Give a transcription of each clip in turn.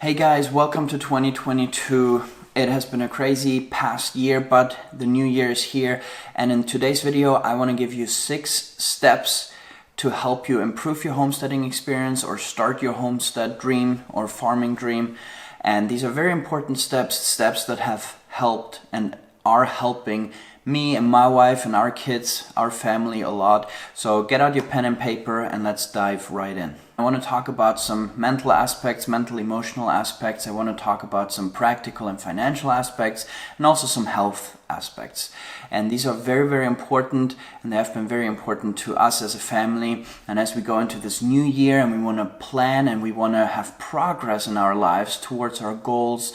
Hey guys, welcome to 2022. It has been a crazy past year, but the new year is here. And in today's video, I want to give you 6 steps to help you improve your homesteading experience or start your homestead dream or farming dream. And these are very important steps that have helped and are helping me and my wife and our kids, our family a lot. So get out your pen and paper and let's dive right in. I want to talk about some mental aspects, mental emotional aspects. I want to talk about some practical and financial aspects and also some health aspects. And these are very, very important, and they have been very important to us as a family. And as we go into this new year and we want to plan and we want to have progress in our lives towards our goals,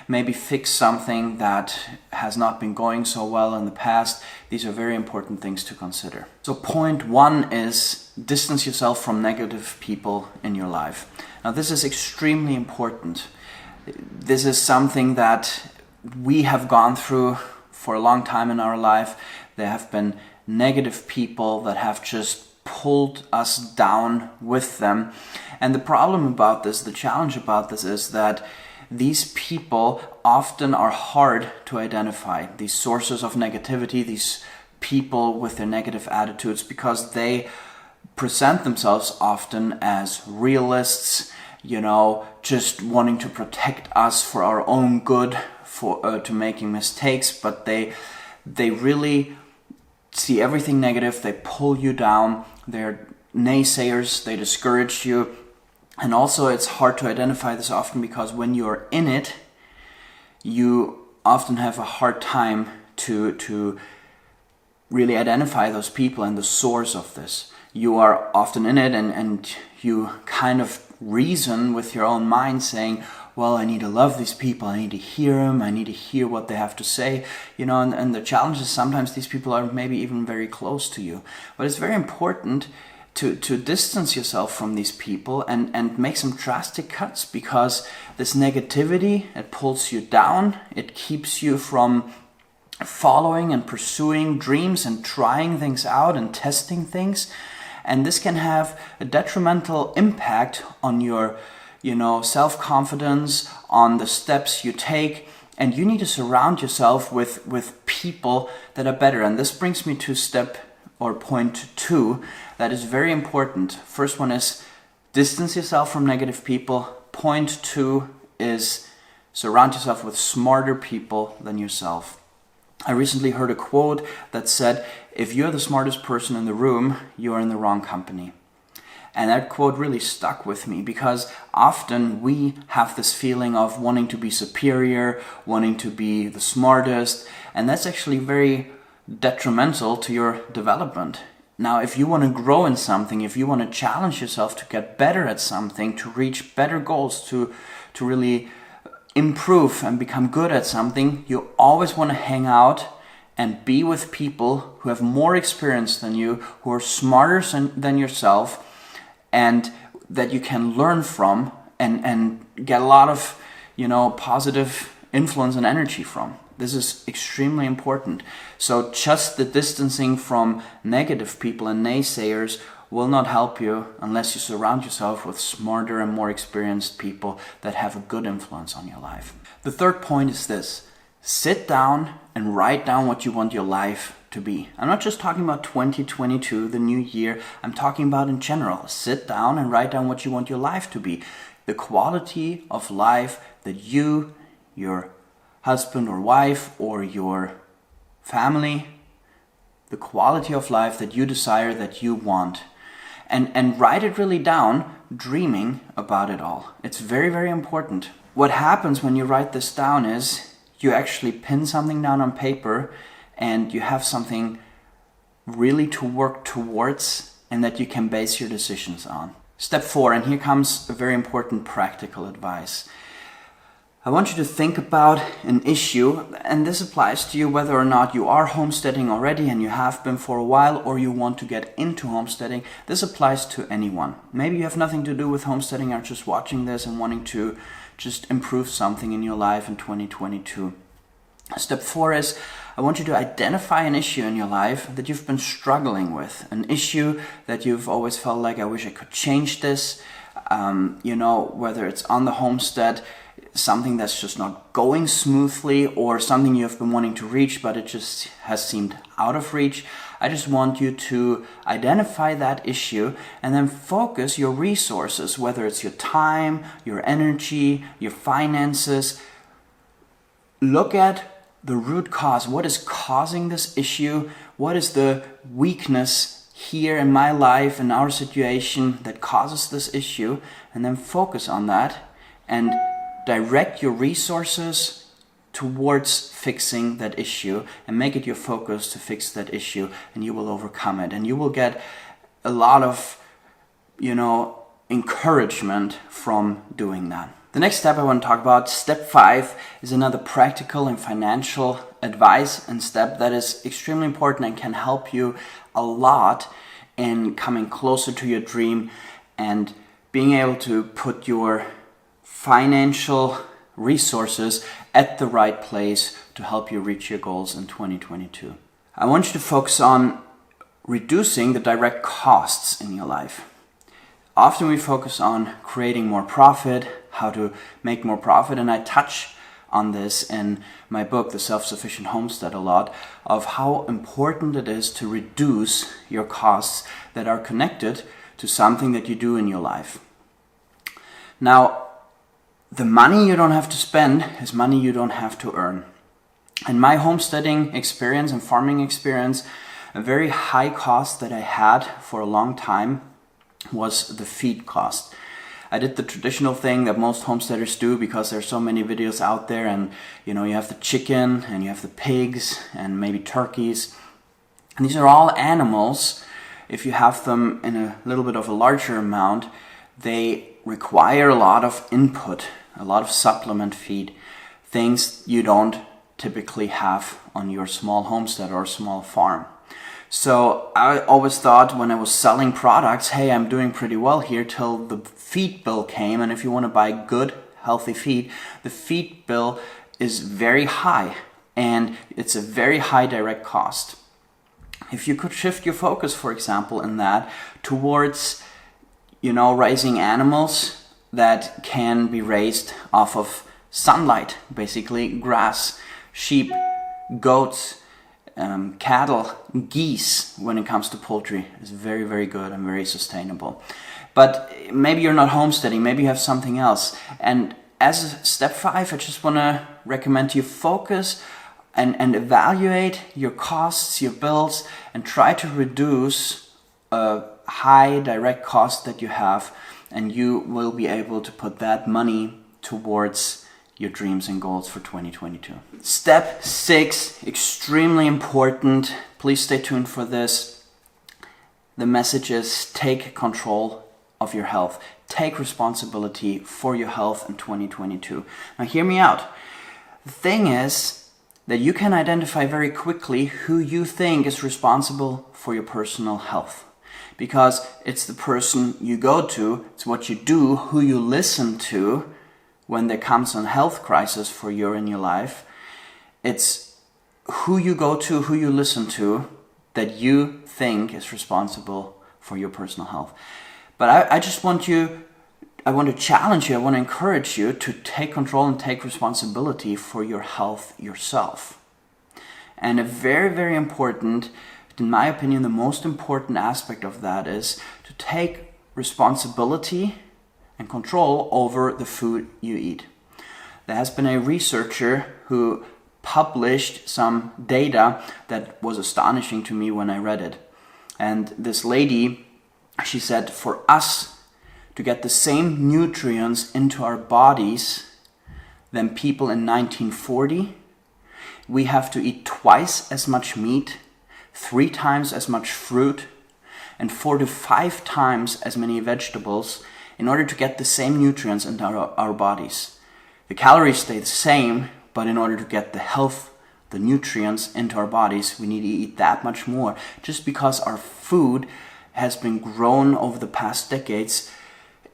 maybe fix something that has not been going so well in the past, these are very important things to consider. So point 1 is distance yourself from negative people in your life. Now this is extremely important. This is something that we have gone through for a long time in our life. There have been negative people that have just pulled us down with them. And the problem about this, the challenge about this is that these people often are hard to identify, these sources of negativity, these people with their negative attitudes, because they present themselves often as realists, just wanting to protect us for our own good, to making mistakes, but they really see everything negative. They pull you down. They're naysayers. They discourage you. And also it's hard to identify this often because when you're in it, you often have a hard time to really identify those people and the source of this. You are often in it and you kind of reason with your own mind saying, well, I need to love these people, I need to hear them, I need to hear what they have to say, and the challenge is sometimes these people are maybe even very close to you. But it's very important to distance yourself from these people and make some drastic cuts, because this negativity, it pulls you down, it keeps you from following and pursuing dreams and trying things out and testing things. And this can have a detrimental impact on your self-confidence, on the steps you take. And you need to surround yourself with people that are better. And this brings me to point 2 that is very important. First one is distance yourself from negative people. Point 2 is surround yourself with smarter people than yourself. I recently heard a quote that said, if you're the smartest person in the room, you're in the wrong company. And that quote really stuck with me, because often we have this feeling of wanting to be superior, wanting to be the smartest, and that's actually very detrimental to your development. Now, if you want to grow in something, if you want to challenge yourself to get better at something, to reach better goals, to really improve and become good at something, you always want to hang out and be with people who have more experience than you, who are smarter than yourself, and that you can learn from and get a lot of positive influence and energy from. This is extremely important. So just the distancing from negative people and naysayers will not help you unless you surround yourself with smarter and more experienced people that have a good influence on your life. The third point is this: sit down and write down what you want your life to be. I'm not just talking about 2022, the new year. I'm talking about in general. Sit down and write down what you want your life to be. The quality of life that you, your husband or wife, or your family, the quality of life that you desire, that you want. And write it really down, dreaming about it all. It's very, very important. What happens when you write this down is you actually pin something down on paper and you have something really to work towards and that you can base your decisions on. Step 4, and here comes a very important practical advice. I want you to think about an issue, and this applies to you whether or not you are homesteading already and you have been for a while, or you want to get into homesteading. This applies to anyone. Maybe you have nothing to do with homesteading, are just watching this and wanting to just improve something in your life in 2022. Step 4 is, I want you to identify an issue in your life that you've been struggling with, an issue that you've always felt like, I wish I could change this. whether it's on the homestead, something that's just not going smoothly, or something you have been wanting to reach but it just has seemed out of reach. I just want you to identify that issue and then focus your resources, whether it's your time, your energy, your finances. Look at the root cause. What is causing this issue? What is the weakness here in my life, in our situation, that causes this issue? And then focus on that and direct your resources towards fixing that issue, and make it your focus to fix that issue, and you will overcome it, and you will get a lot of encouragement from doing that. The next step I want to talk about, step 5, is another practical and financial advice and step that is extremely important and can help you a lot in coming closer to your dream and being able to put your financial resources at the right place to help you reach your goals in 2022. I want you to focus on reducing the direct costs in your life. Often we focus on creating more profit, how to make more profit, and I touch on this in my book, The Self-Sufficient Homestead, a lot, of how important it is to reduce your costs that are connected to something that you do in your life. Now, the money you don't have to spend is money you don't have to earn. In my homesteading experience and farming experience, a very high cost that I had for a long time was the feed cost. I did the traditional thing that most homesteaders do because there's so many videos out there, and you have the chicken and you have the pigs and maybe turkeys. And these are all animals. If you have them in a little bit of a larger amount, they require a lot of input, a lot of supplement feed, things you don't typically have on your small homestead or small farm. So I always thought when I was selling products, hey, I'm doing pretty well here, till the feed bill came. And if you want to buy good, healthy feed, the feed bill is very high, and it's a very high direct cost. If you could shift your focus, for example, in that towards raising animals that can be raised off of sunlight, basically grass, sheep, goats, cattle, geese, when it comes to poultry, is very, very good and very sustainable. But maybe you're not homesteading, maybe you have something else. And as step 5, I just want to recommend you focus and evaluate your costs, your bills, and try to reduce a high direct cost that you have, and you will be able to put that money towards your dreams and goals for 2022. Step 6, extremely important. Please stay tuned for this. The message is take control of your health. Take responsibility for your health in 2022. Now hear me out. The thing is that you can identify very quickly who you think is responsible for your personal health. Because it's the person you go to, it's what you do, who you listen to when there comes a health crisis for you in your life. It's who you go to, who you listen to, that you think is responsible for your personal health. But I want to challenge you, I want to encourage you to take control and take responsibility for your health yourself. And a very, very important, in my opinion, the most important aspect of that is to take responsibility and control over the food you eat. There has been a researcher who published some data that was astonishing to me when I read it. And this lady, she said, for us to get the same nutrients into our bodies than people in 1940, we have to eat twice as much meat, 3 times as much fruit, and 4 to 5 times as many vegetables in order to get the same nutrients into our bodies. The calories stay the same, but in order to get the health, the nutrients into our bodies, we need to eat that much more, just because our food has been grown over the past decades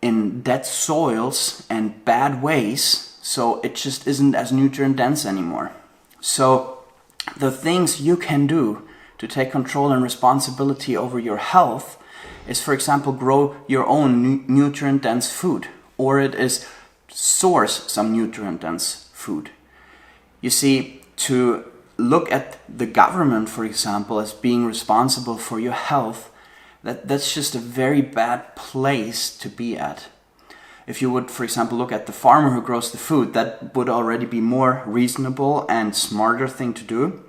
in dead soils and bad ways, so it just isn't as nutrient dense anymore. So the things you can do to take control and responsibility over your health is, for example, grow your own nutrient-dense food, or it is source some nutrient-dense food. You see, to look at the government, for example, as being responsible for your health, that's just a very bad place to be at. If you would, for example, look at the farmer who grows the food, that would already be more reasonable and smarter thing to do.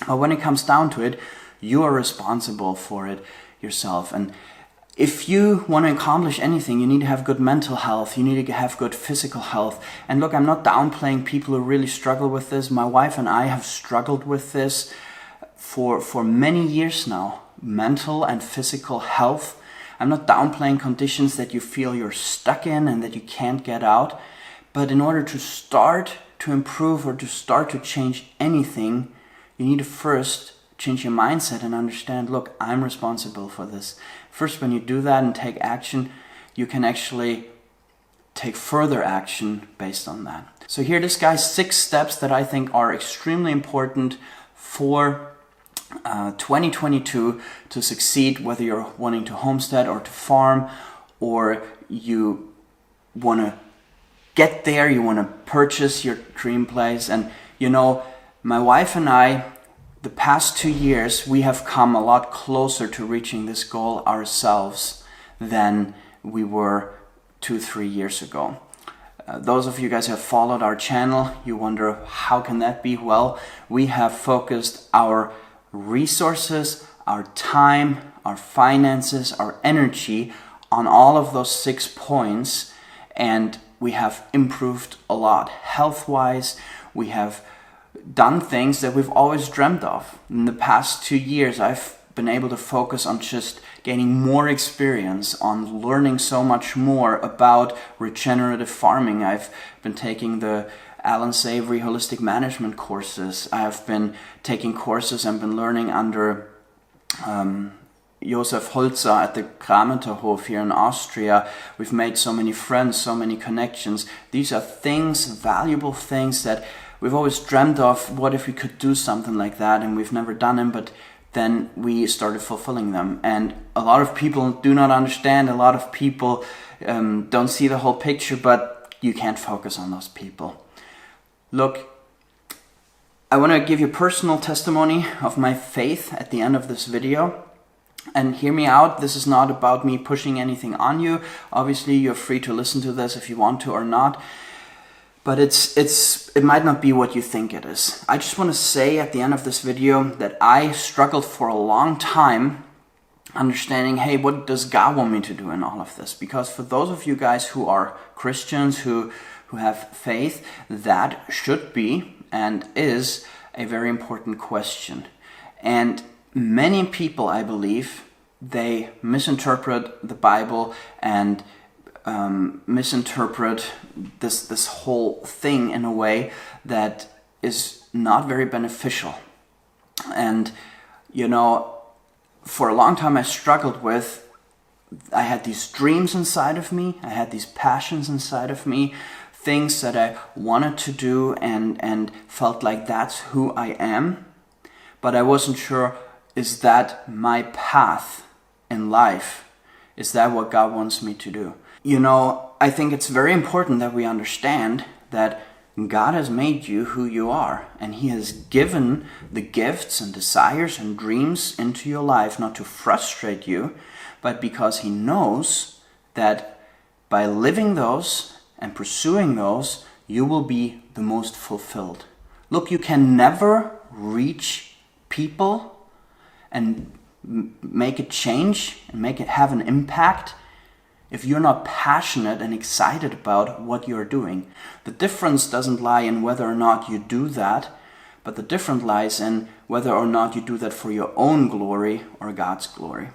But when it comes down to it, you are responsible for it yourself. And if you want to accomplish anything, you need to have good mental health. You need to have good physical health. And look, I'm not downplaying people who really struggle with this. My wife and I have struggled with this for many years now. Mental and physical health. I'm not downplaying conditions that you feel you're stuck in and that you can't get out. But in order to start to improve or to start to change anything, you need to first change your mindset and understand, look, I'm responsible for this. First, when you do that and take action, you can actually take further action based on that. So here, this guy's 6 steps that I think are extremely important for 2022 to succeed, whether you're wanting to homestead or to farm, or you want to get there, you want to purchase your dream place. And you know, my wife and I, the past 2 years, we have come a lot closer to reaching this goal ourselves than we were 2-3 years ago. Those of you guys who have followed our channel, you wonder, how can that be? Well, we have focused our resources, our time, our finances, our energy on all of those 6 points, and we have improved a lot. Health-wise, we have done things that we've always dreamt of. In the past 2 years, I've been able to focus on just gaining more experience, on learning so much more about regenerative farming. I've been taking the Alan Savory Holistic Management courses. I have been taking courses and been learning under Josef Holzer at the Krameterhof here in Austria. We've made so many friends, so many connections. These are things, valuable things that we've always dreamt of. What if we could do something like that? And we've never done them, but then we started fulfilling them. And a lot of people do not understand. A lot of people don't see the whole picture, but you can't focus on those people. Look, I want to give you personal testimony of my faith at the end of this video. And hear me out, this is not about me pushing anything on you. Obviously, you're free to listen to this if you want to or not. But it might not be what you think it is. I just want to say at the end of this video that I struggled for a long time understanding, hey, what does God want me to do in all of this? Because for those of you guys who are Christians, who have faith, that should be and is a very important question. And many people, I believe, they misinterpret the Bible and misinterpret this whole thing in a way that is not very beneficial. And you know, for a long time I struggled with, I had these dreams inside of me, I had these passions inside of me, things that I wanted to do and felt like that's who I am, but I wasn't sure, is that my path in life? Is that what God wants me to do? You know, I think it's very important that we understand that God has made you who you are, and He has given the gifts and desires and dreams into your life not to frustrate you, but because He knows that by living those and pursuing those, you will be the most fulfilled. Look, you can never reach people and make a change and make it have an impact if you're not passionate and excited about what you're doing. The difference doesn't lie in whether or not you do that, but the difference lies in whether or not you do that for your own glory or God's glory.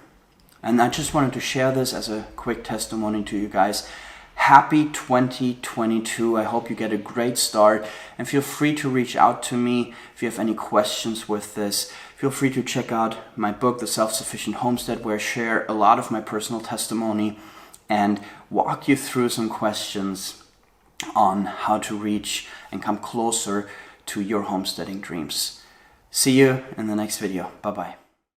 And I just wanted to share this as a quick testimony to you guys. Happy 2022. I hope you get a great start, and feel free to reach out to me if you have any questions with this. Feel free to check out my book, The Self-Sufficient Homestead, where I share a lot of my personal testimony and walk you through some questions on how to reach and come closer to your homesteading dreams. See you in the next video. Bye-bye.